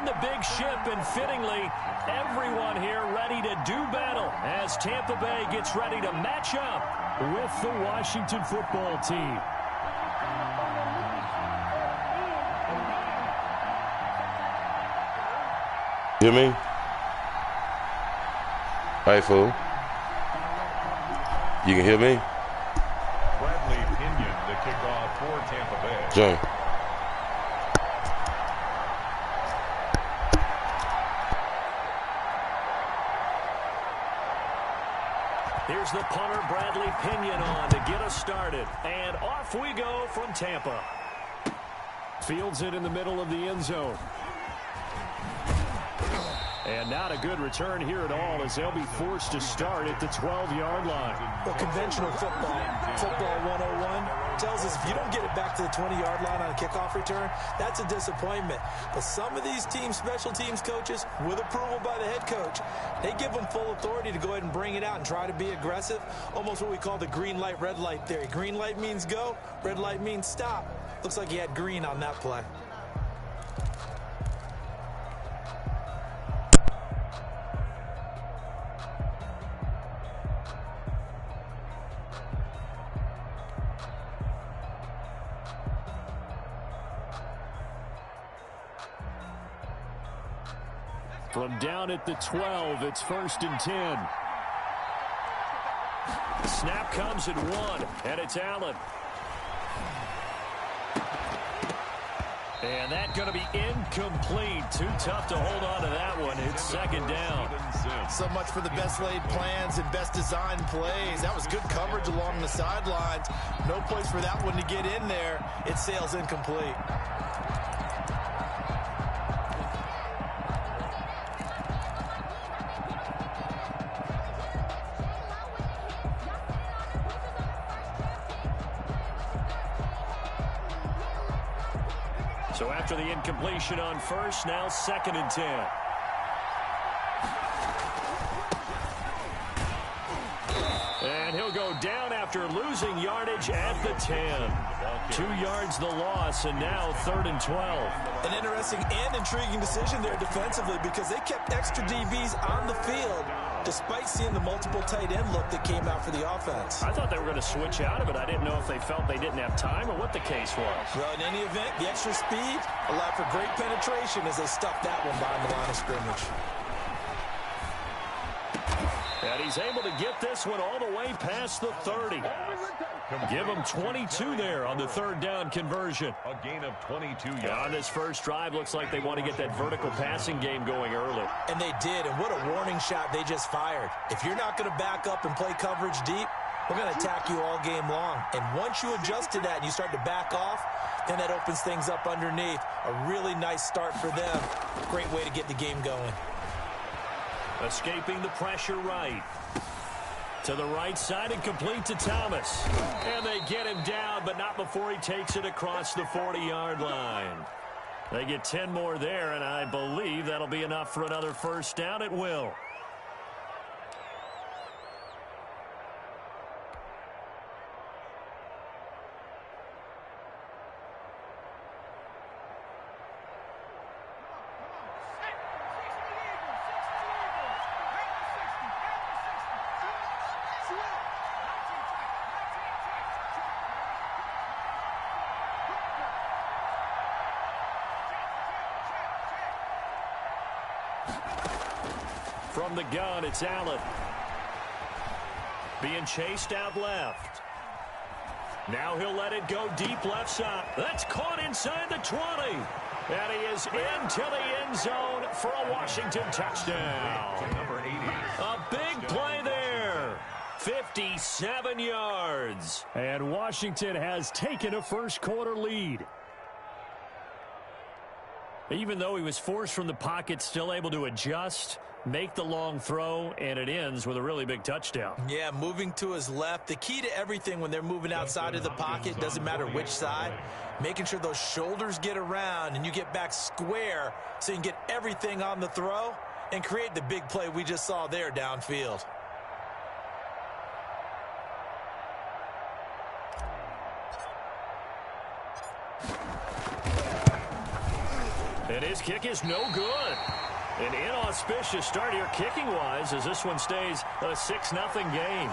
on the big ship, and fittingly, everyone here ready to do battle as Tampa Bay gets ready to match up with the Washington football team. You hear me? Hey, fool. You can hear me? Bradley Pinion, the kickoff for Tampa Bay. Jump. Here's the punter, Bradley Pinion, on to get us started. And off we go from Tampa. Fields it in the middle of the end zone. And not a good return here at all, as they'll be forced to start at the 12-yard line. Well, conventional football 101, tells us if you don't get it back to the 20-yard line on a kickoff return, that's a disappointment. But some of these special teams coaches, with approval by the head coach, they give them full authority to go ahead and bring it out and try to be aggressive, almost what we call the green light, red light theory. Green light means go, red light means stop. Looks like he had green on that play. From down at the 12, it's 1st and 10. The snap comes at 1, and it's Allen. And that's going to be incomplete. Too tough to hold on to that one. It's 2nd down. So much for the best laid plans and best designed plays. That was good coverage along the sidelines. No place for that one to get in there. It sails incomplete. So after the incompletion on 1st, now 2nd and 10. And he'll go down after losing yardage at the 10. 2 yards the loss, and now 3rd and 12. An interesting and intriguing decision there defensively, because they kept extra DBs on the field despite seeing the multiple tight end look that came out for the offense. I thought they were going to switch out of it. I didn't know if they felt they didn't have time or what the case was. Well, in any event, the extra speed allowed for great penetration as they stuffed that one behind the line of scrimmage. And he's able to get this one all the way past the 30. Give him 22 there on the 3rd down conversion. A gain of 22 yards. On this first drive, looks like they want to get that vertical passing game going early. And they did, and what a warning shot they just fired. If you're not going to back up and play coverage deep, we're going to attack you all game long. And once you adjust to that and you start to back off, then that opens things up underneath. A really nice start for them. Great way to get the game going. Escaping the pressure right. To the right side and complete to Thomas. And they get him down, but not before he takes it across the 40-yard line. They get 10 more there, and I believe that'll be enough for another 1st down at will. From the gun, it's Allen. Being chased out left. Now he'll let it go deep left side. That's caught inside the 20. And he is into the end zone for a Washington touchdown. Number 80. A big play there. 57 yards. And Washington has taken a first-quarter lead. Even though he was forced from the pocket, still able to adjust, make the long throw, and it ends with a really big touchdown. Yeah, moving to his left. The key to everything when they're moving outside of the pocket, doesn't matter which side, making sure those shoulders get around and you get back square so you can get everything on the throw and create the big play we just saw there downfield. And his kick is no good. An inauspicious start here kicking-wise as this one stays a 6-0 game.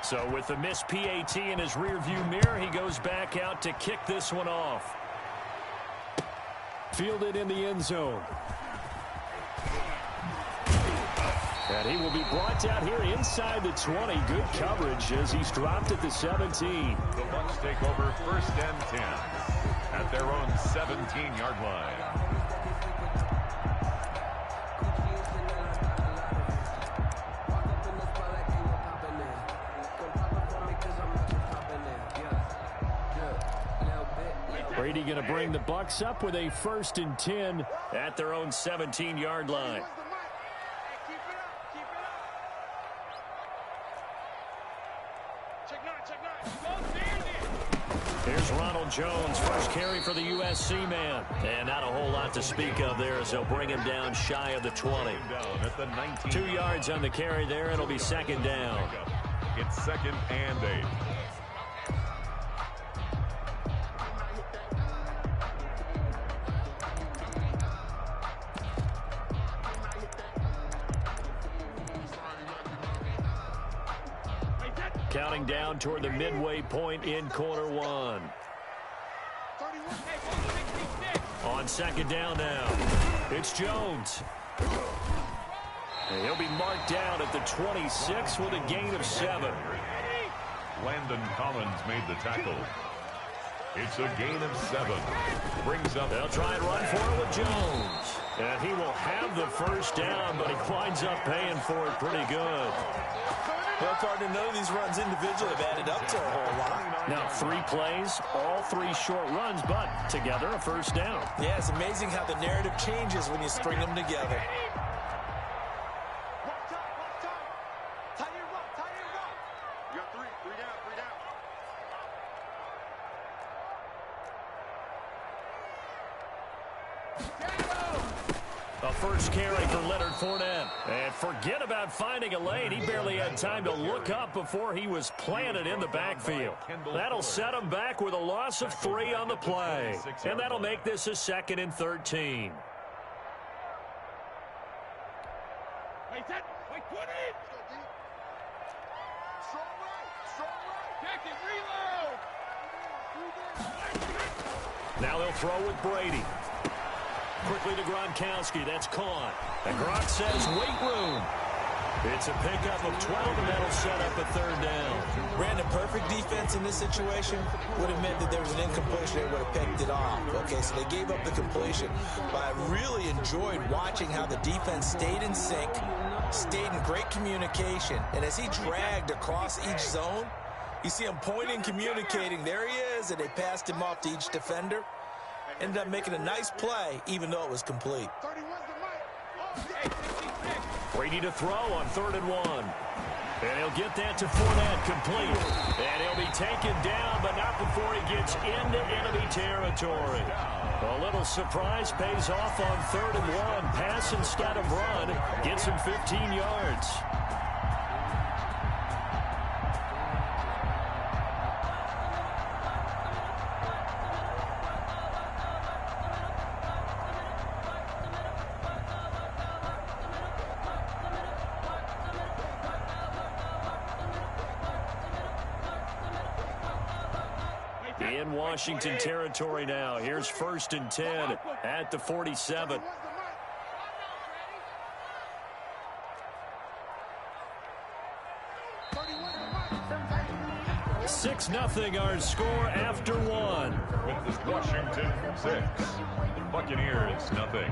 So with the missed PAT in his rearview mirror, he goes back out to kick this one off. Fielded in the end zone. And he will be brought out here inside the 20. Good coverage as he's dropped at the 17. The Bucs take over 1st and 10 at their own 17-yard line. Brady going to bring the Bucs up with a 1st and 10 at their own 17-yard line. Here's Ronald Jones, first carry for the USC man. And not a whole lot to speak of there as they'll bring him down shy of the 20. 2 yards on the carry there. It'll be 2nd down. It's 2nd and 8. Counting down toward the midway point in quarter one. On 2nd down now, it's Jones. And he'll be marked down at the 26 with a gain of 7. Landon Collins made the tackle. It's a gain of 7. Brings up. They'll try and run for it with Jones. And he will have the 1st down, but he winds up paying for it pretty good. Well, partner, none of these runs individually have added up to a whole lot. Now 3 plays, all 3 short runs, but together a 1st down. Yeah, it's amazing how the narrative changes when you string them together. A first carry for Leonard Fournette. And forget about finding a lane. He barely had time to look up before he was planted in the backfield. That'll set him back with a loss of 3 on the play. And that'll make this a 2nd and 13. Now they'll throw with Brady. Quickly to Gronkowski. That's caught. And Gronk says, wait room. It's a pickup of 12, and that'll set up a 3rd down. Brandon, perfect defense in this situation would have meant that there was an incompletion. They would have picked it off. Okay, so they gave up the completion. But I really enjoyed watching how the defense stayed in sync, stayed in great communication. And as he dragged across each zone, you see him pointing, communicating. There he is, and they passed him off to each defender. Ended up making a nice play, even though it was complete. Brady to throw on 3rd and 1. And he'll get that to Fournette, complete. And he'll be taken down, but not before he gets into enemy territory. A little surprise pays off on 3rd and 1. Pass instead of run. Gets him 15 yards. In Washington territory now. Here's 1st and 10 at the 47. 6-0 our score after 1. With this Washington 6, Buccaneers nothing.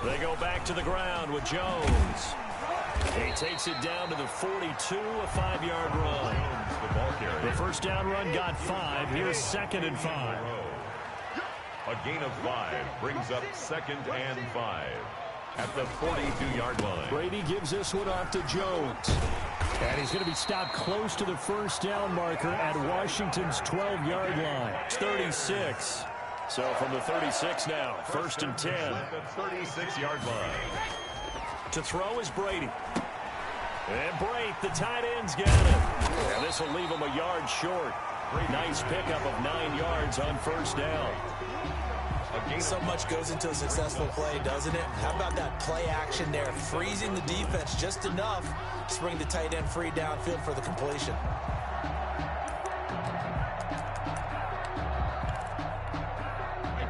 They go back to the ground with Jones. He takes it down to the 42, a 5-yard run. The first down run got 5. Here's 2nd and 5. A gain of 5 brings up 2nd and 5 at the 42-yard line. Brady gives this one off to Jones. And he's going to be stopped close to the first down marker at Washington's 12-yard line. It's 36. So from the 36 now, 1st and 10. At the 36-yard line. To throw is Brady. And Brate, the tight end's got it. And this will leave him a yard short. Nice pickup of 9 yards on first down. So much goes into a successful play, doesn't it? How about that play action there, freezing the defense just enough to bring the tight end free downfield for the completion.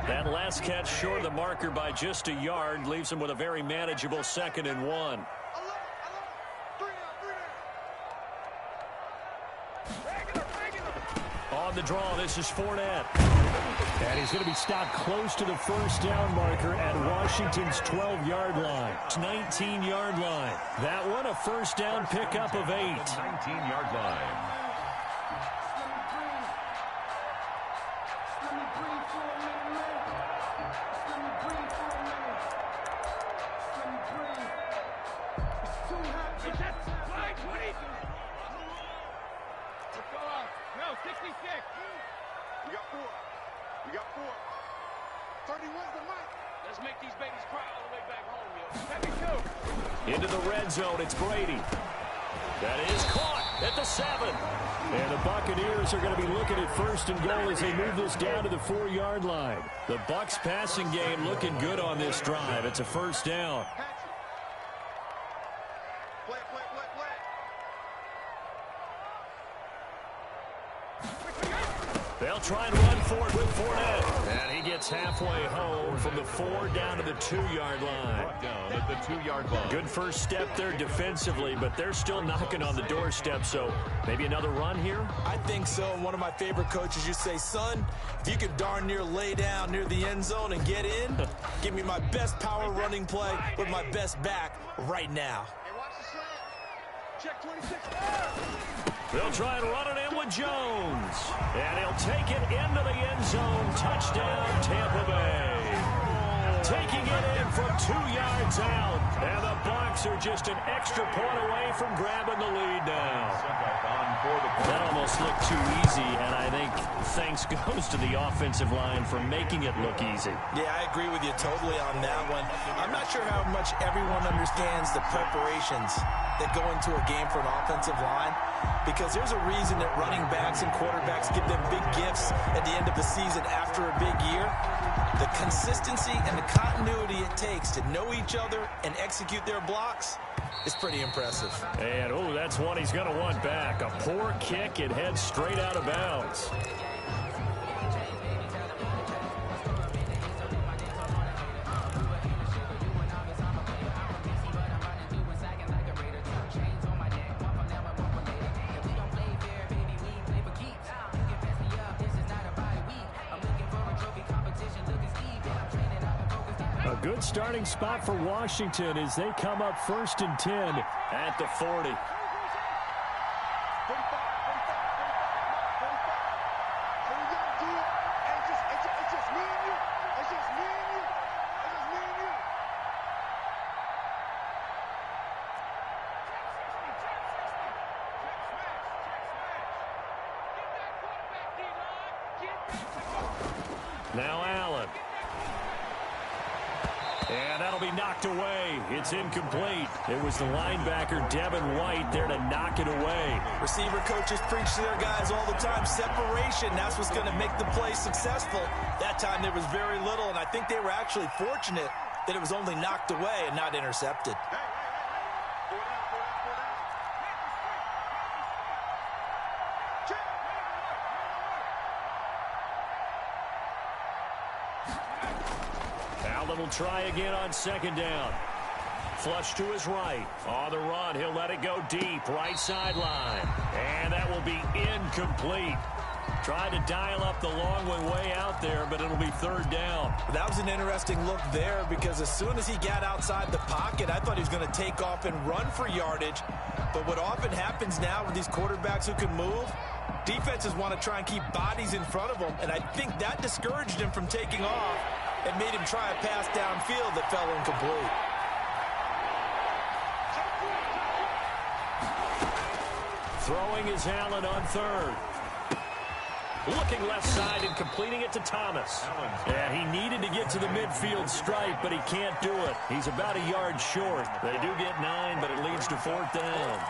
That last catch short of the marker by just a yard leaves him with a very manageable 2nd and 1. On the draw, this is Fournette. And he's going to be stopped close to the first down marker at Washington's 12-yard line. 19-yard line. That one a first down pickup of 8. 19-yard line. Into the red zone, it's Brady. That is caught at the 7. And the Buccaneers are going to be looking at 1st and goal as they move this down to the 4-yard line. The Bucs passing game looking good on this drive. It's a first down. They'll try and run for it with Fournette. And he gets halfway home from the 4 down to the 2-yard line. Down at the 2-yard line. Good first step there defensively, but they're still knocking on the doorstep, so maybe another run here? I think so. And one of my favorite coaches used to say, son, if you could darn near lay down near the end zone and get in, give me my best power running play with my best back right now. Check 26. They'll try and run it in with Jones. And he'll take it into the end zone. Touchdown, Tampa Bay. Taking it in from 2 yards out. And the Bucs are just an extra point away from grabbing the lead now. That almost looked too easy, and I think thanks goes to the offensive line for making it look easy. Yeah, I agree with you totally on that one. I'm not sure how much everyone understands the preparations that go into a game for an offensive line, because there's a reason that running backs and quarterbacks give them big gifts at the end of the season after a big year. The consistency and the continuity it takes to know each other and execute their blocks is pretty impressive. And, oh, that's one he's going to want back. A poor kick. It heads straight out of bounds. A good starting spot for Washington as they come up 1st and 10 at the 40. Now Allen. And that'll be knocked away. It's incomplete. It was the linebacker, Devin White, there to knock it away. Receiver coaches preach to their guys all the time. Separation, that's what's going to make the play successful. That time there was very little, and I think they were actually fortunate that it was only knocked away and not intercepted. Allen will try again on 2nd down. Flush to his right. On the run, he'll let it go deep. Right sideline. And that will be incomplete. Tried to dial up the long way out there, but it'll be third down. That was an interesting look there because as soon as he got outside the pocket, I thought he was going to take off and run for yardage. But what often happens now with these quarterbacks who can move, defenses want to try and keep bodies in front of them, and I think that discouraged him from taking off and made him try a pass downfield that fell incomplete. Throwing is Allen on third. Looking left side and completing it to Thomas. Yeah, he needed to get to the midfield stripe, but he can't do it. He's about a yard short. They do get 9, but it leads to fourth down.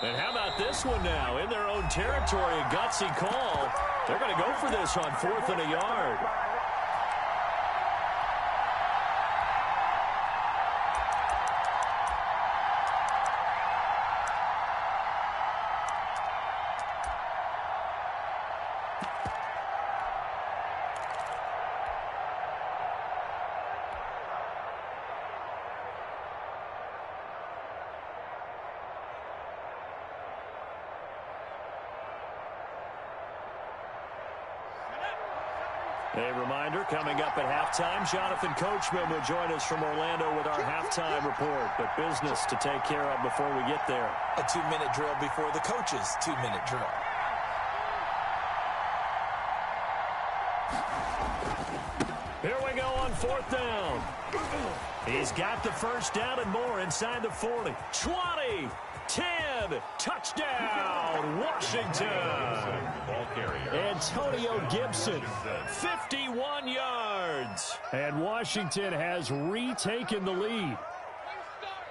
And how about this one now? In their own territory, a gutsy call. They're going to go for this on 4th and a yard. A reminder, coming up at halftime, Jonathan Coachman will join us from Orlando with our halftime report. But business to take care of before we get there. A 2-minute drill before the coach's 2-minute drill. Here we go on 4th down. He's got the first down and more inside the 40. 20, 10, touchdown, Washington. Antonio Gibson, 51 yards. And Washington has retaken the lead.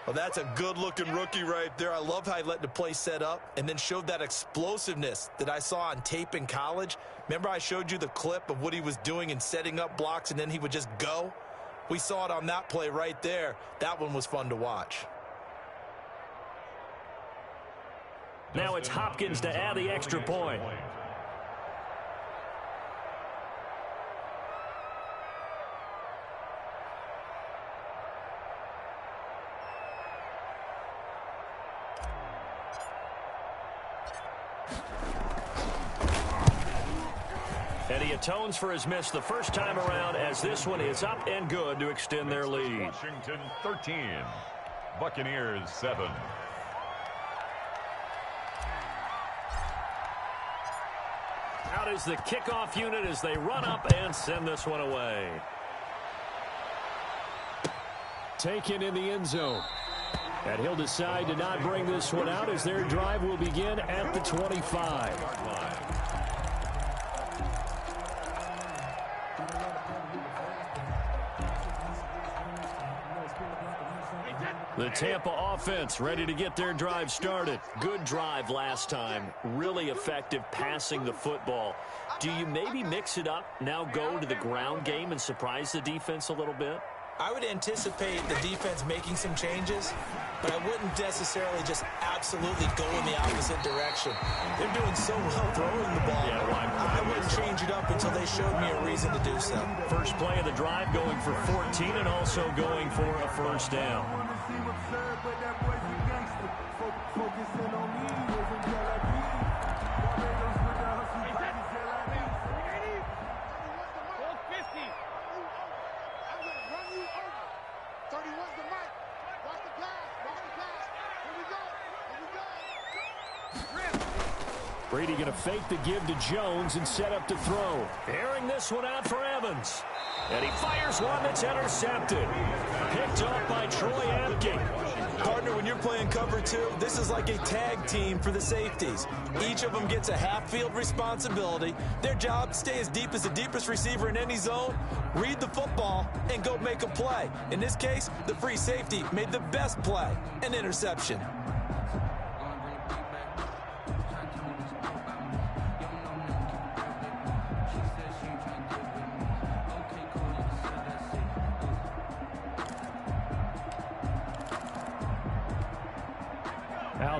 Well, that's a good-looking rookie right there. I love how he let the play set up and then showed that explosiveness that I saw on tape in college. Remember I showed you the clip of what he was doing and setting up blocks, and then he would just go? We saw it on that play right there. That one was fun to watch. Now it's Hopkins to add the extra point. And he atones for his miss the first time around as this one is up and good to extend their lead. Washington 13, Buccaneers 7. Out is the kickoff unit as they run up and send this one away. Taken in the end zone. And he'll decide to not bring this one out as their drive will begin at the 25. The Tampa offense ready to get their drive started. Good drive last time. Really effective passing the football. Do you maybe mix it up, now go to the ground game and surprise the defense a little bit? I would anticipate the defense making some changes, but I wouldn't necessarily just absolutely go in the opposite direction. They're doing so well throwing the ball. Yeah, well, I wouldn't change it up until they showed me a reason to do so. First play of the drive going for 14 and also going for a first down. Brady going to fake the give to Jones and set up to throw. Airing this one out for Evans. And he fires one that's intercepted. Picked off by Troy Apke. Partner, when you're playing cover two, this is like a tag team for the safeties. Each of them gets a half-field responsibility. Their job, stay as deep as the deepest receiver in any zone, read the football, and go make a play. In this case, the free safety made the best play, an interception.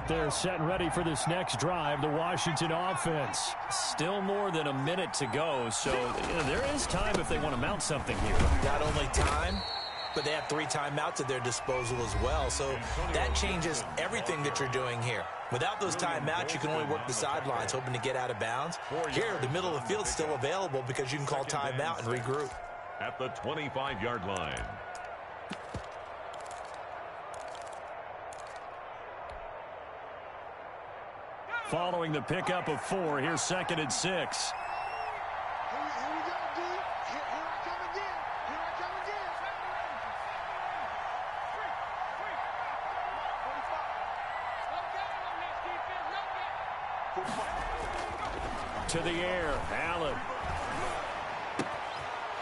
Out there set and ready for this next drive, the Washington offense. Still more than a minute to go, so there is time if they want to mount something here. Not only time, but they have 3 timeouts at their disposal as well, so that changes everything that you're doing here. Without those timeouts, you can only work the sidelines, hoping to get out of bounds. Here, the middle of the field is still available because you can call timeout and regroup. At the 25-yard line. Following the pickup of 4, here's 2nd and 6. Here we go, D. Here I come again. Here I come again. To the air, Allen.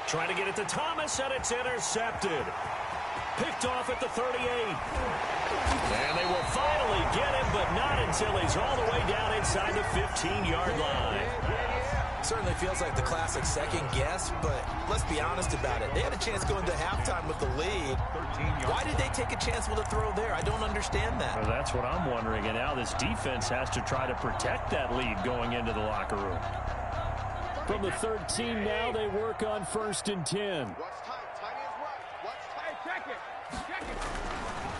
Trying to get it to Thomas, and it's intercepted. Picked off at the 38. And they will finally get him, but not until he's all the way down inside the 15-yard line. Certainly feels like the classic second guess, but let's be honest about it. They had a chance going to halftime with the lead. Why did they take a chance with a throw there? I don't understand that. Well, that's what I'm wondering, and now this defense has to try to protect that lead going into the locker room. From the 13 now, they work on 1st and 10. What's tight? Tight ends right. What's tight? Check it. Check it.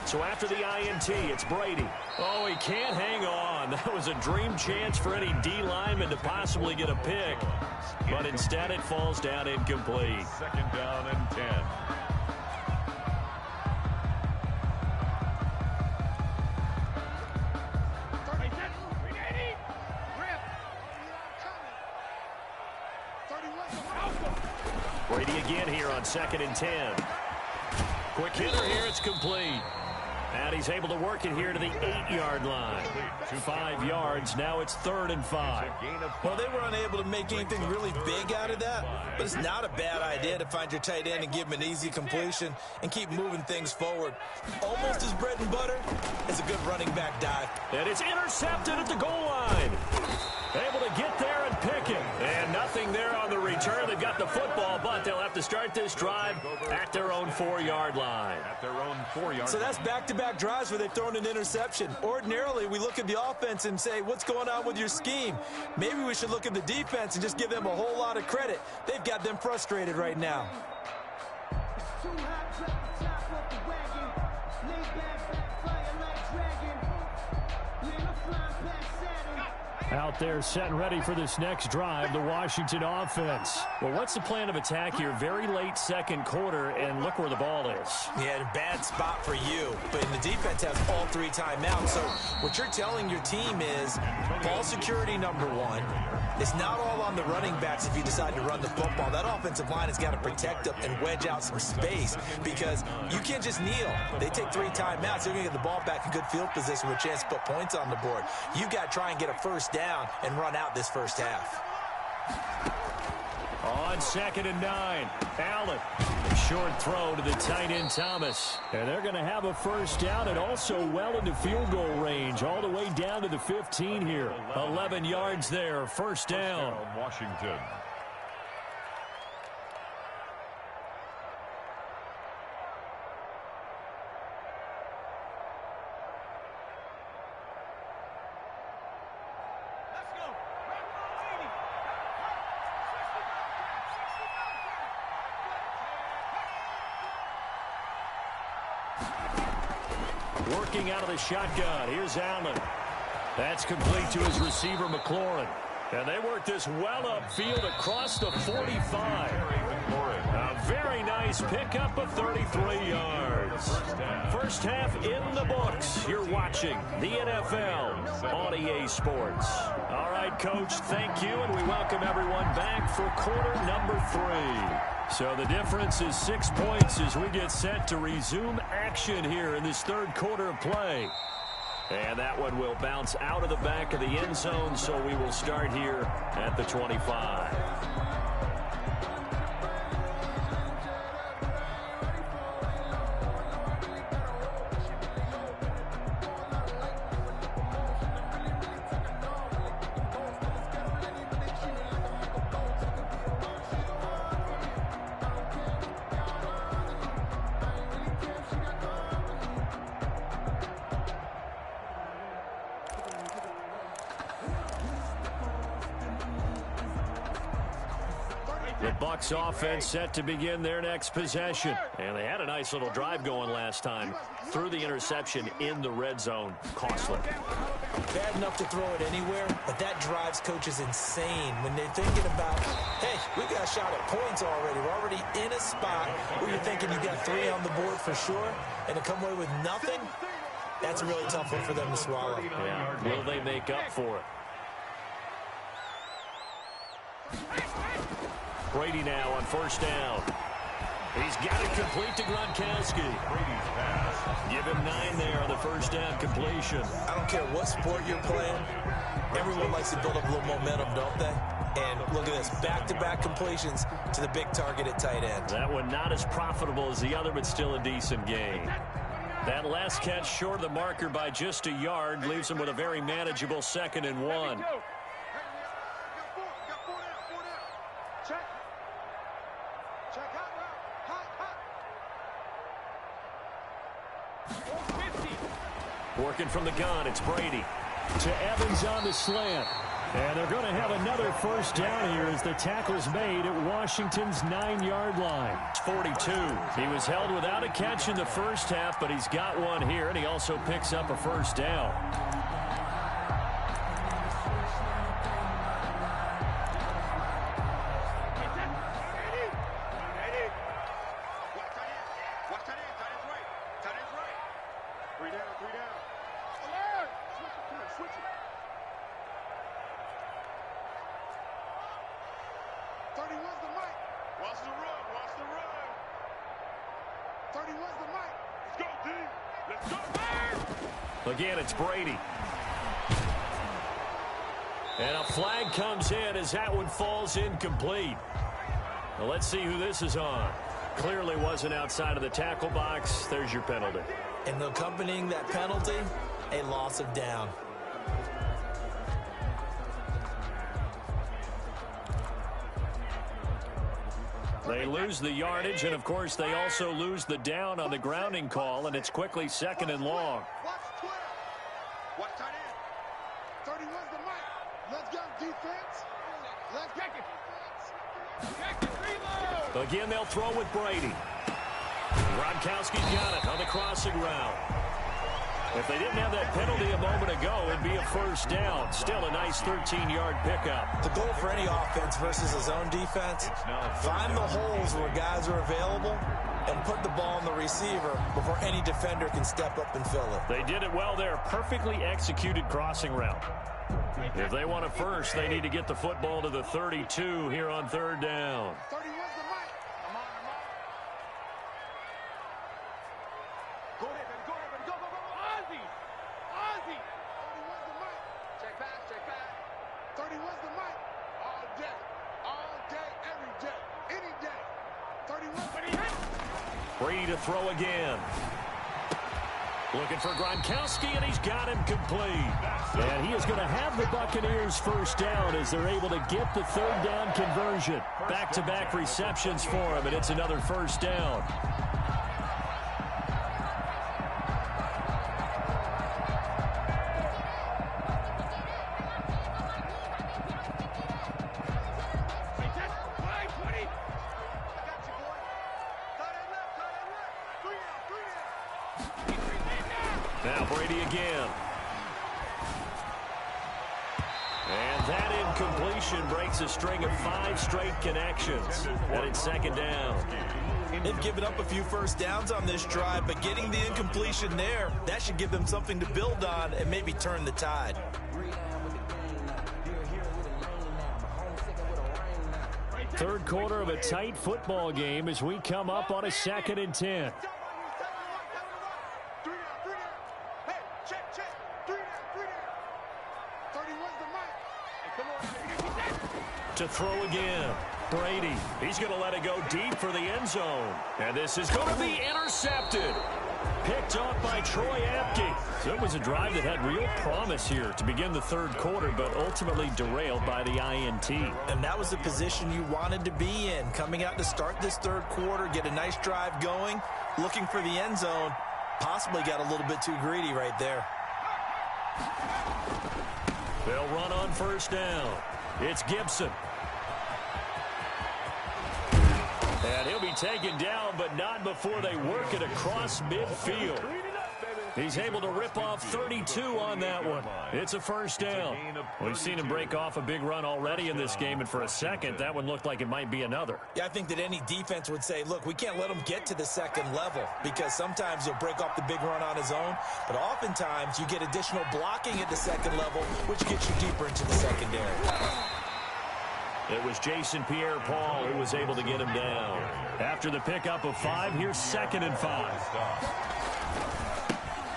So after the INT, it's Brady. Oh, he can't hang on. That was a dream chance for any D lineman to possibly get a pick. But instead, it falls down incomplete. 2nd down and 10. Brady again here on 2nd and 10. Quick hitter here, it's complete. And he's able to work it here to the 8-yard line. 5 yards, now it's 3rd and 5. Well, they were unable to make anything really big out of that, but it's not a bad idea to find your tight end and give him an easy completion and keep moving things forward. Almost as bread and butter as a good running back dive. And it's intercepted at the goal line. Able to get there and pick it. And nothing there on the return. They've got the football, but they'll have to start this drive at their own 4-yard line. At their own 4-yard line. So that's back-to-back drives where they've thrown an interception. Ordinarily, we look at the offense and say, what's going on with your scheme? Maybe we should look at the defense and just give them a whole lot of credit. They've got them frustrated right now. Out there set and ready for this next drive, the Washington offense. Well, what's the plan of attack here? Very late 2nd quarter, and look where the ball is. Yeah, a bad spot for you. But the defense has all 3 timeouts. So what you're telling your team is ball security #1. It's not all on the running backs if you decide to run the football. That offensive line has got to protect them and wedge out some space because you can't just kneel. They take 3 timeouts. They're going to get the ball back in good field position with a chance to put points on the board. You've got to try and get a first down and run out this first half. On 2nd and 9, Allen. Short throw to the tight end, Thomas. And they're going to have a first down and also well into field goal range, all the way down to the 15 here. 11 yards there, first down. Washington. Working out of the shotgun. Here's Allen. That's complete to his receiver, McLaurin. And they work this well upfield across the 45. A very nice pickup of 33 yards. First half in the books. You're watching the NFL on EA Sports. All right, Coach, thank you, and we welcome everyone back for quarter number 3. So the difference is 6 points as we get set to resume action here in this 3rd quarter of play. And that one will bounce out of the back of the end zone, so we will start here at the 25. Bucs offense set to begin their next possession. And they had a nice little drive going last time. Threw the interception in the red zone. Costly. Bad enough to throw it anywhere, but that drives coaches insane when they're thinking about, hey, we got a shot at points already. We're already in a spot where you're thinking you got 3 on the board for sure, and to come away with nothing, that's a really tough one for them to swallow. Yeah. Will they make up for it? Brady now on first down. He's got it complete to Gronkowski. Give him 9 there on the first down completion. I don't care what sport you're playing. Everyone likes to build up a little momentum, don't they? And look at this, back-to-back completions to the big target at tight end. That one not as profitable as the other, but still a decent gain. That last catch short of the marker by just a yard leaves him with a very manageable 2nd and 1. Working from the gun, it's Brady. To Evans on the slant. And they're going to have another first down here as the tackle's made at Washington's 9-yard line. 42. He was held without a catch in the first half, but he's got one here, and he also picks up a first down. Again, it's Brady. And a flag comes in as that one falls incomplete. Well, let's see who this is on. Clearly wasn't outside of the tackle box. There's your penalty. And accompanying that penalty, a loss of down. They lose the yardage, and, of course, they also lose the down on the grounding call, and it's quickly 2nd and long. Watch tight end. 31's the mic. Let's go, defense. Let's get it. Again, they'll throw with Brady. Gronkowski's got it on the crossing route. If they didn't have that penalty a moment ago, it'd be a first down. Still a nice 13-yard pickup. The goal for any offense versus a zone defense, find the holes where guys are available and put the ball on the receiver before any defender can step up and fill it. They did it well there. Perfectly executed crossing route. If they want a first, they need to get the football to the 32 here on 3rd down. 31's the mic. Come on. Go ahead, baby. Go. Ozzy. 31's the mic. Check pass. 31's the mic. All day, every day, any day. 31's the mic. Brady to throw again. Looking for Gronkowski, and he's got him complete. And he is going to have the Buccaneers first down as they're able to get the 3rd down conversion. Back-to-back receptions for him, and it's another first down. Now Brady again. And that incompletion breaks a string of 5 straight connections. And it's 2nd down. They've given up a few first downs on this drive, but getting the incompletion there, that should give them something to build on and maybe turn the tide. Third quarter of a tight football game as we come up on a 2nd and 10. To throw again. Brady. He's going to let it go deep for the end zone. And this is going to be intercepted. Picked off by Troy Apke. So it was a drive that had real promise here to begin the 3rd quarter, but ultimately derailed by the INT. And that was the position you wanted to be in. Coming out to start this 3rd quarter, get a nice drive going, looking for the end zone. Possibly got a little bit too greedy right there. They'll run on first down. It's Gibson. taken down, but not before they work it across midfield. He's able to rip off 32 on that one. It's a first down. We've seen him break off a big run already in this game, and for a second, that one looked like it might be another. Yeah, I think that any defense would say, look, we can't let him get to the second level, because sometimes he'll break off the big run on his own, but oftentimes you get additional blocking at the second level, which gets you deeper into the secondary. It was Jason Pierre-Paul who was able to get him down. After the pickup of 5, here's 2nd and 5.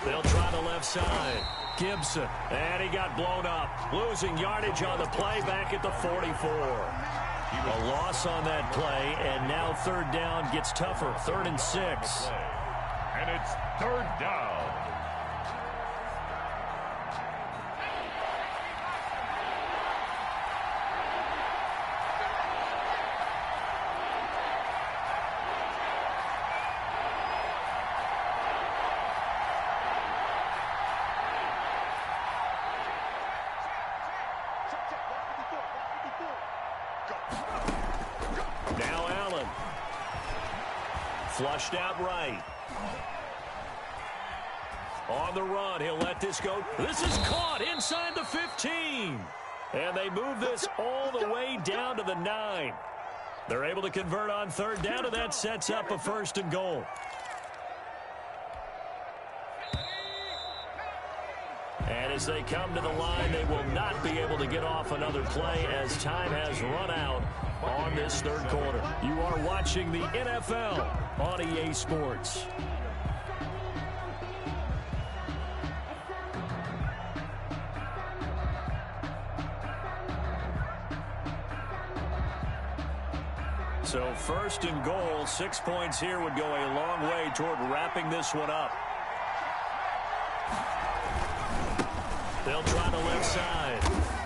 They'll try the left side. Gibson. And he got blown up. Losing yardage on the play back at the 44. A loss on that play, and now 3rd down gets tougher. 3rd and 6. And it's 3rd down. Now Allen. Flushed out right. On the run, he'll let this go. This is caught inside the 15. And they move this all the way down to the 9. They're able to convert on 3rd down, and that sets up a 1st and goal. And as they come to the line, they will not be able to get off another play as time has run out on this 3rd quarter. You are watching the NFL on EA Sports. So 1st and goal, 6 points here would go a long way toward wrapping this one up. They'll try the left side.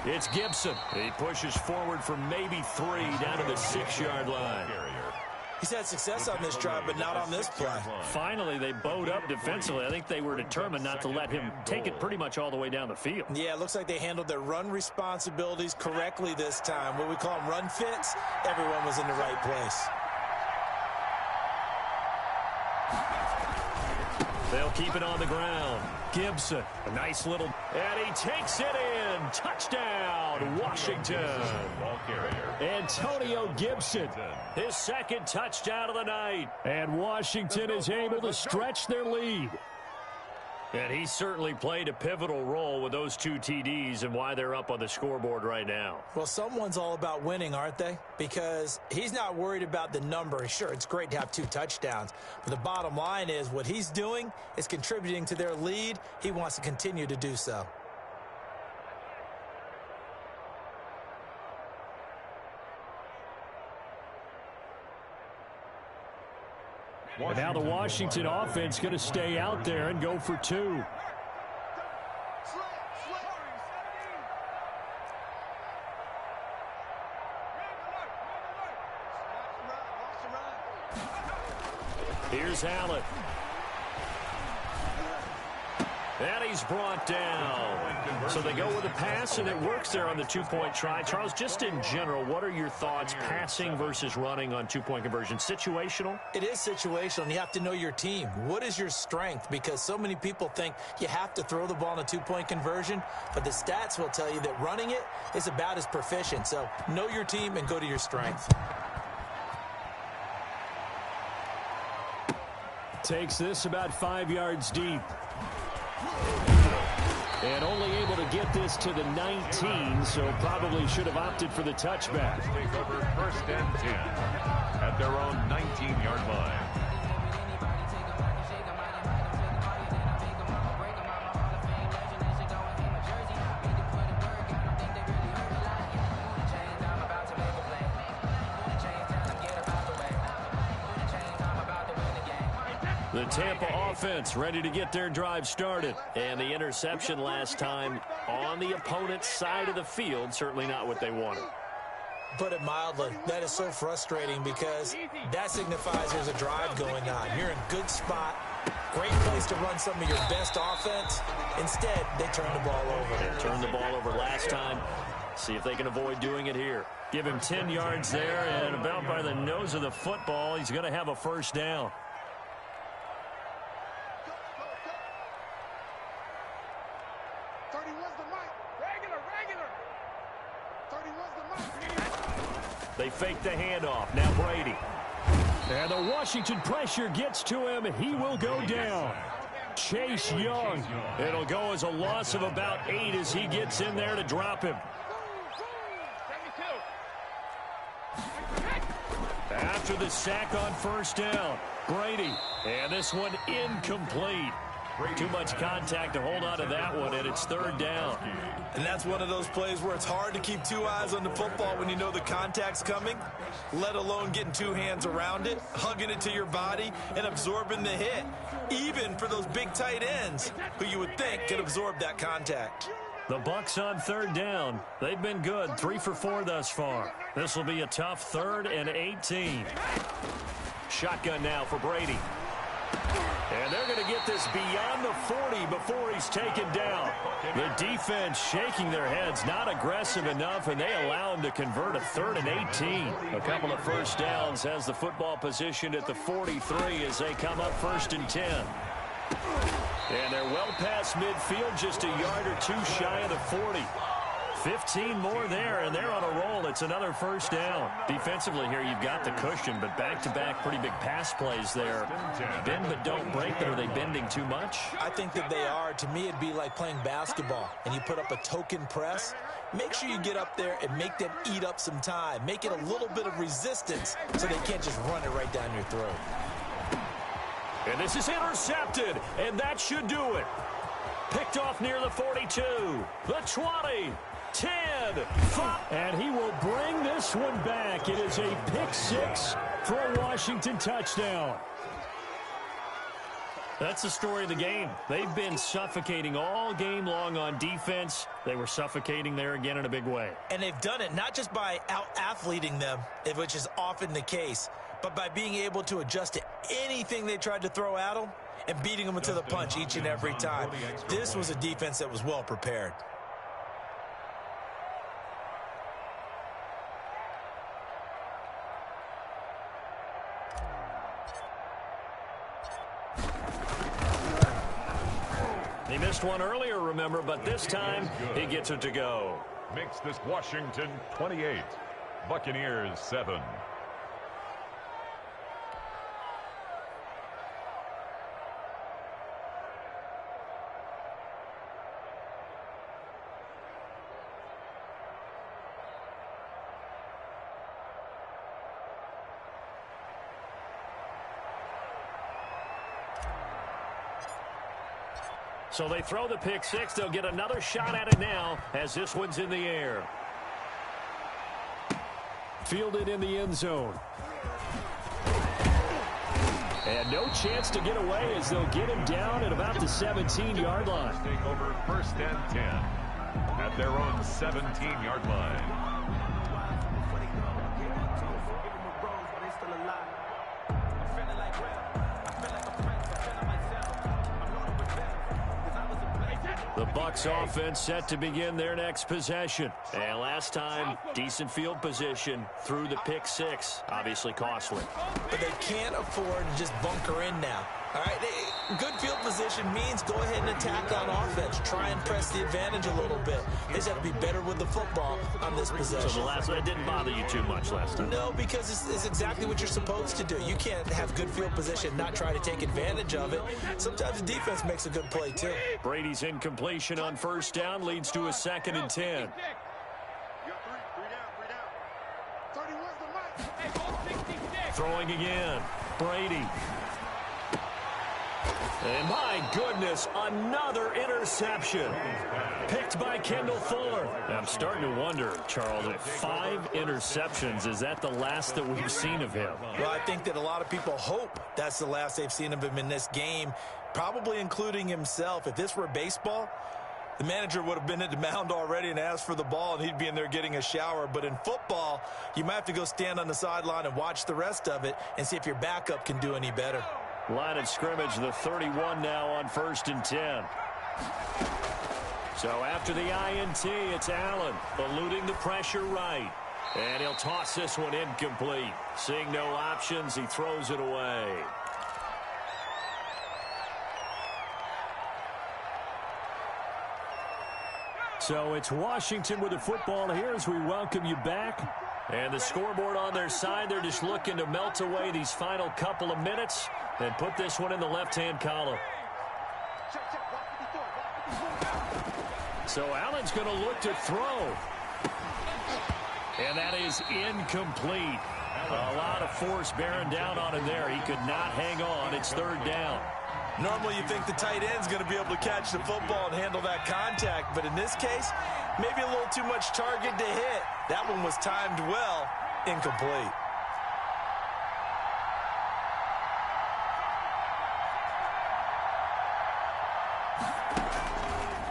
It's Gibson. He pushes forward for maybe 3 down to the 6-yard line. He's had success on this drive, but not on this play. Finally, they bowed up defensively. I think they were determined not to let him take it pretty much all the way down the field. Yeah, it looks like they handled their run responsibilities correctly this time. What we call them run fits, everyone was in the right place. They'll keep it on the ground. Gibson, a nice little, and he takes it in. Touchdown, Washington. Antonio Gibson, his 2nd touchdown of the night. And Washington is able to stretch their lead. And he certainly played a pivotal role with those 2 TDs and why they're up on the scoreboard right now. Well, someone's all about winning, aren't they? Because he's not worried about the number. Sure, it's great to have 2 touchdowns. But the bottom line is what he's doing is contributing to their lead. He wants to continue to do so. And now the Washington offense going to stay out there and go for 2. Here's Allen. And he's brought down. So they go with a pass, and it works there on the 2-point try. Charles, just in general, what are your thoughts passing versus running on 2-point conversion? Situational? It is situational, and you have to know your team. What is your strength? Because so many people think you have to throw the ball in a 2-point conversion, but the stats will tell you that running it is about as proficient. So know your team and go to your strength. Takes this about 5 yards deep. And only able to get this to the 19, so probably should have opted for the touchback. Take over 1st and 10 at their own 19-yard line. The Tampa offense ready to get their drive started. And the interception last time on the opponent's side of the field, certainly not what they wanted. Put it mildly, that is so frustrating because that signifies there's a drive going on. You're in a good spot, great place to run some of your best offense. Instead, they turn the ball over. They turned the ball over last time. See if they can avoid doing it here. Give him 10 yards there, and about by the nose of the football, he's going to have a first down. They fake the handoff. Now Brady. And the Washington pressure gets to him. He will go down. Chase Young. It'll go as a loss of about 8 as he gets in there to drop him. After the sack on first down, Brady. And this one incomplete. Too much contact to hold on to that one, and it's third down. And that's one of those plays where it's hard to keep two eyes on the football when you know the contact's coming, let alone getting two hands around it, hugging it to your body, and absorbing the hit, even for those big tight ends who you would think could absorb that contact. The Bucs on third down. They've been good, 3 for 4 thus far. This will be a tough 3rd and 18. Shotgun now for Brady. And they're going to get this beyond the 40 before he's taken down. The defense shaking their heads, not aggressive enough, and they allow him to convert a 3rd and 18. A couple of first downs has the football positioned at the 43 as they come up 1st and 10. And they're well past midfield, just a yard or 2 shy of the 40. 15 more there, and they're on a roll. It's another first down. Defensively here, you've got the cushion, but back-to-back pretty big pass plays there. Bend but don't break, but are they bending too much? I think that they are. To me, it'd be like playing basketball, and you put up a token press. Make sure you get up there and make them eat up some time. Make it a little bit of resistance so they can't just run it right down your throat. And this is intercepted, and that should do it. Picked off near the 42, the 20, 10, 5. And he will bring this one back. It is a pick 6 for a Washington touchdown. That's the story of the game. They've been suffocating all game long on defense. They were suffocating there again in a big way. And they've done it not just by out-athleting them, which is often the case, but by being able to adjust to anything they tried to throw at them and beating them to the punch each and every time. This was a defense that was well prepared. He missed one earlier, remember, but this time he gets it to go. Makes this Washington 28, Buccaneers 7. So they throw the pick 6. They'll get another shot at it now as this one's in the air. Fielded in the end zone. And no chance to get away as they'll get him down at about the 17-yard line. Take over 1st and 10 at their own 17-yard line. The Bucs offense set to begin their next possession. And last time, decent field position through the pick 6. Obviously costly. But they can't afford to just bunker in now. All right, good field position means go ahead and attack on offense. Try and press the advantage a little bit. They just have to be better with the football on this possession. So the last one didn't bother you too much last time? No, because it's exactly what you're supposed to do. You can't have good field position, not try to take advantage of it. Sometimes the defense makes a good play, too. Brady's incompletion on first down leads to a 2nd and 10. Throwing again. Brady. And my goodness, another interception. Picked by Kendall Fuller. I'm starting to wonder, Charles, at 5 interceptions, is that the last that we've seen of him? Well, I think that a lot of people hope that's the last they've seen of him in this game, probably including himself. If this were baseball, the manager would have been at the mound already and asked for the ball, and he'd be in there getting a shower. But in football, you might have to go stand on the sideline and watch the rest of it and see if your backup can do any better. Line of scrimmage, the 31 now on 1st and 10. So after the INT, it's Allen eluding the pressure right. And he'll toss this one incomplete. Seeing no options, he throws it away. So it's Washington with the football here as we welcome you back. And the scoreboard on their side, they're just looking to melt away these final couple of minutes and put this one in the left-hand column. So Allen's going to look to throw. And that is incomplete. A lot of force bearing down on him there. He could not hang on. It's third down. Normally you think the tight end's going to be able to catch the football and handle that contact, but in this case, maybe a little too much target to hit. That one was timed well, incomplete.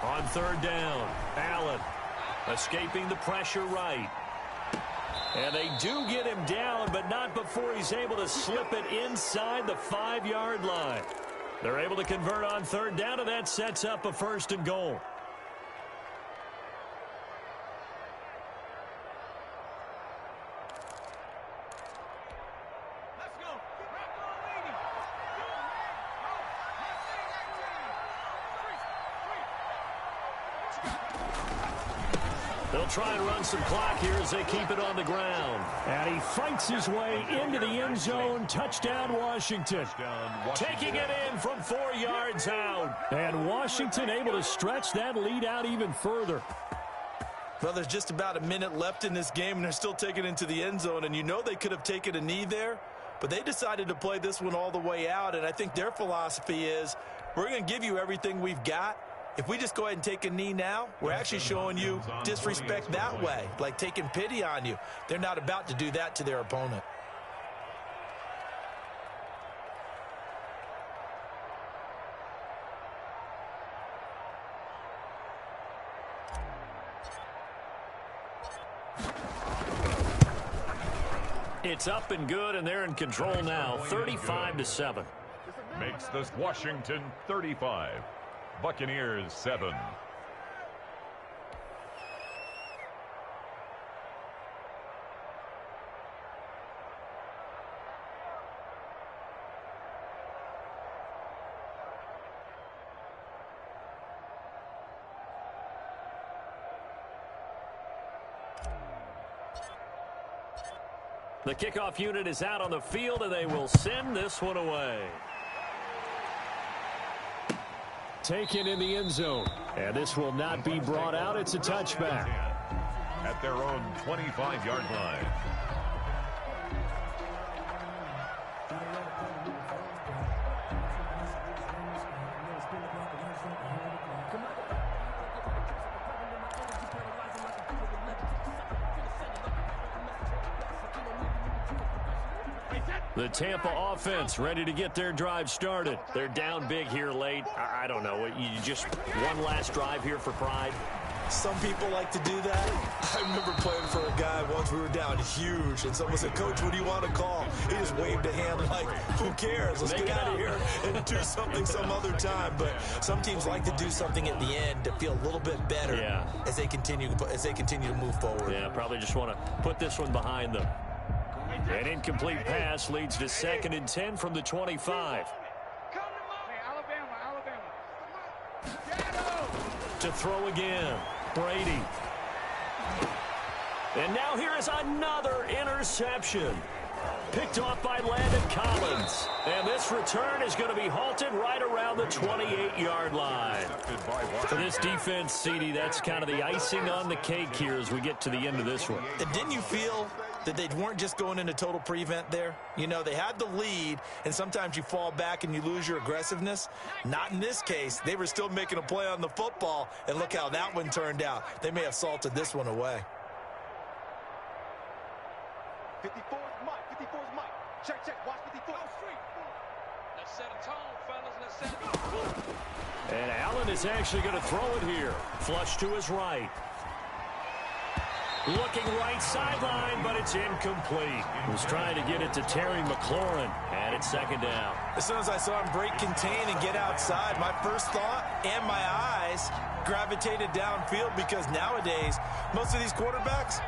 On third down, Allen escaping the pressure right. And they do get him down, but not before he's able to slip it inside the 5-yard line. They're able to convert on third down, and that sets up a 1st and goal. They'll try and run some clock here as they keep it on the ground. And he fights his way into the end zone. Touchdown, Washington. Taking it in from 4 yards out. And Washington able to stretch that lead out even further. Well, there's just about a minute left in this game, and they're still taking it into the end zone. And you know they could have taken a knee there, but they decided to play this one all the way out. And I think their philosophy is, we're going to give you everything we've got. If we just go ahead and take a knee now, we're actually showing you disrespect that way, like taking pity on you. They're not about to do that to their opponent. It's up and good, and they're in control now, 35-7. Makes this Washington 35. Buccaneers 7. The kickoff unit is out on the field, and they will send this one away. Taken in the end zone. And this will not be brought out. It's a touchback. At their own 25-yard line. The Tampa offense ready to get their drive started. They're down big here late. I don't know. You just one last drive here for pride? Some people like to do that. I remember playing for a guy once. We were down huge, and someone said, "Coach, what do you want to call?" He just waved a hand like, "Who cares? Let's get out of here and do something some other time." But some teams like to do something at the end to feel a little bit better as they continue to move forward. Yeah, probably just want to put this one behind them. An incomplete pass leads to 2nd and 10 from the 25. To throw again, Brady. And now here is another interception. Picked off by Landon Collins. And this return is going to be halted right around the 28-yard line. For this defense, CD, that's kind of the icing on the cake here as we get to the end of this one. And didn't you feel that they weren't just going into total prevent there? You know, they had the lead, and sometimes you fall back and you lose your aggressiveness. Not in this case. They were still making a play on the football, and look how that one turned out. They may have salted this one away. 54's Mike. 54's Mike. Check, check. Watch 54. Let's set a tone, fellas. Let's set a tone. And Allen is actually going to throw it here. Flush to his right. Looking right sideline, but it's incomplete. He was trying to get it to Terry McLaurin, and it's 2nd down. As soon as I saw him break contain and get outside, my first thought and my eyes gravitated downfield because nowadays, most of these quarterbacks,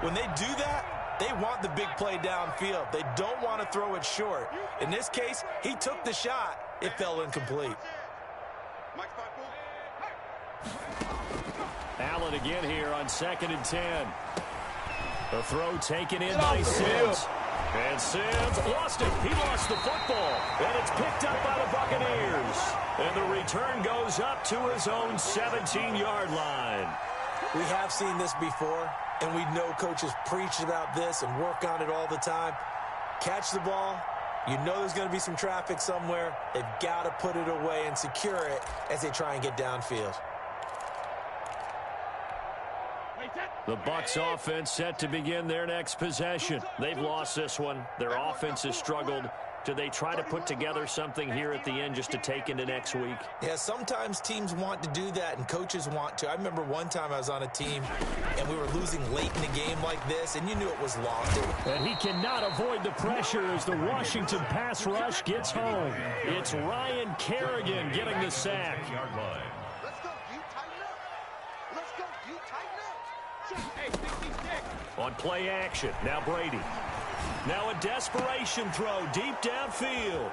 when they do that, they want the big play downfield. They don't want to throw it short. In this case, he took the shot. It fell incomplete. Allen again here on 2nd and 10. The throw taken in by Sims. And Sims lost it. He lost the football. And it's picked up by the Buccaneers. And the return goes up to his own 17-yard line. We have seen this before, and we know coaches preach about this and work on it all the time. Catch the ball. You know there's going to be some traffic somewhere. They've got to put it away and secure it as they try and get downfield. The Bucs offense set to begin their next possession. They've lost this one. Their offense has struggled. Do they try to put together something here at the end just to take into next week? Yeah, sometimes teams want to do that and coaches want to. I remember one time I was on a team and we were losing late in a game like this, and you knew it was lost. And he cannot avoid the pressure as the Washington pass rush gets home. It's Ryan Kerrigan getting the sack. Let's go, you tighten up. Let's go, you tighten up. Hey, 66. On play action, now Brady. Now a desperation throw deep downfield.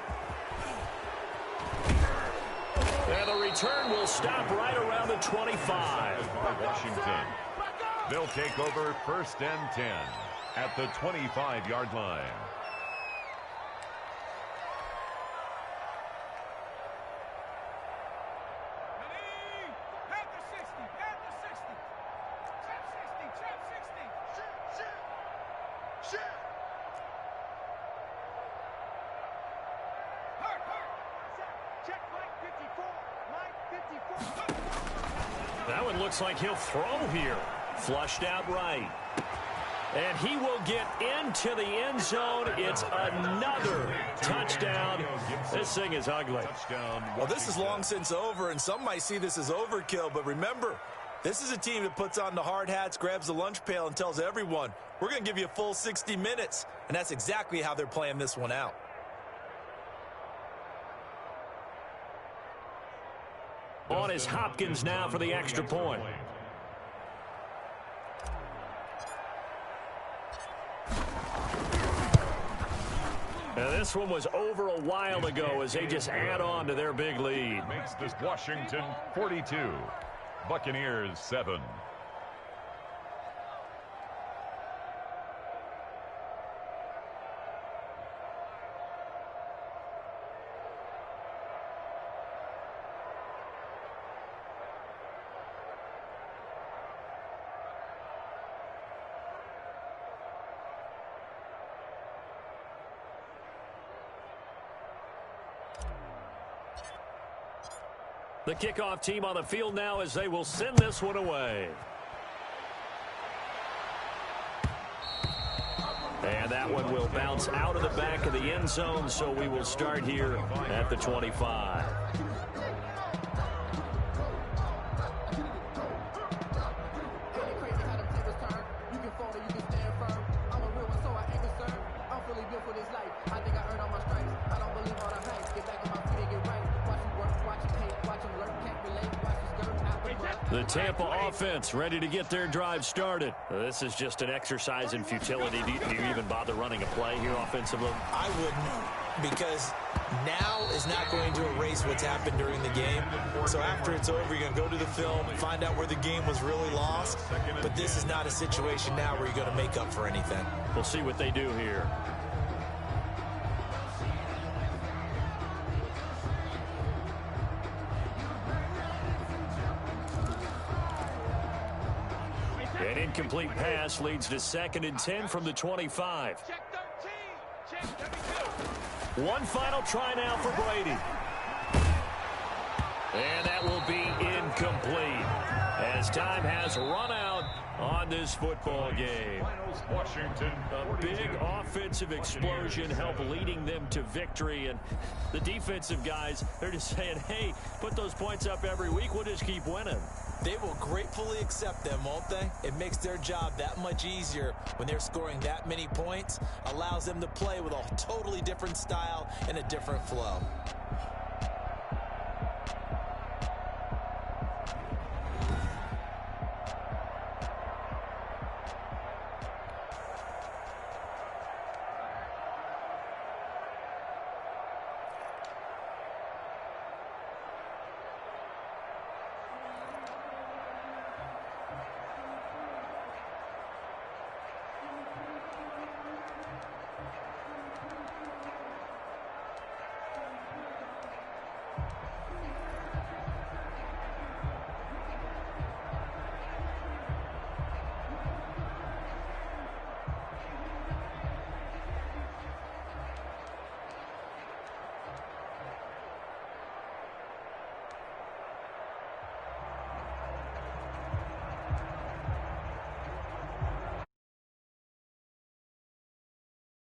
And the return will stop right around the 25. Washington. They'll take over 1st and 10 at the 25-yard line. That one looks like he'll throw here. Flushed out right. And he will get into the end zone. It's another touchdown. This thing is ugly. Well, this is long since over, and some might see this as overkill. But remember, this is a team that puts on the hard hats, grabs the lunch pail, and tells everyone, we're going to give you a full 60 minutes. And that's exactly how they're playing this one out. On is Hopkins now for the extra point. Now this one was over a while ago as they just add on to their big lead. Makes this Washington 42, Buccaneers 7. The kickoff team on the field now as they will send this one away. And that one will bounce out of the back of the end zone, so we will start here at the 25. The Tampa offense ready to get their drive started. This is just an exercise in futility. Do you even bother running a play here offensively? I wouldn't, because now is not going to erase what's happened during the game. So after it's over, you're going to go to the film, find out where the game was really lost. But this is not a situation now where you're going to make up for anything. We'll see what they do here. An incomplete pass leads to 2nd and 10 from the 25. One final try now for Brady. And that will be incomplete as time has run out on this football game. Washington, a big offensive explosion helped leading them to victory. And the defensive guys, they're just saying, hey, put those points up every week. We'll just keep winning. They will gratefully accept them, won't they? It makes their job that much easier when they're scoring that many points. Allows them to play with a totally different style and a different flow.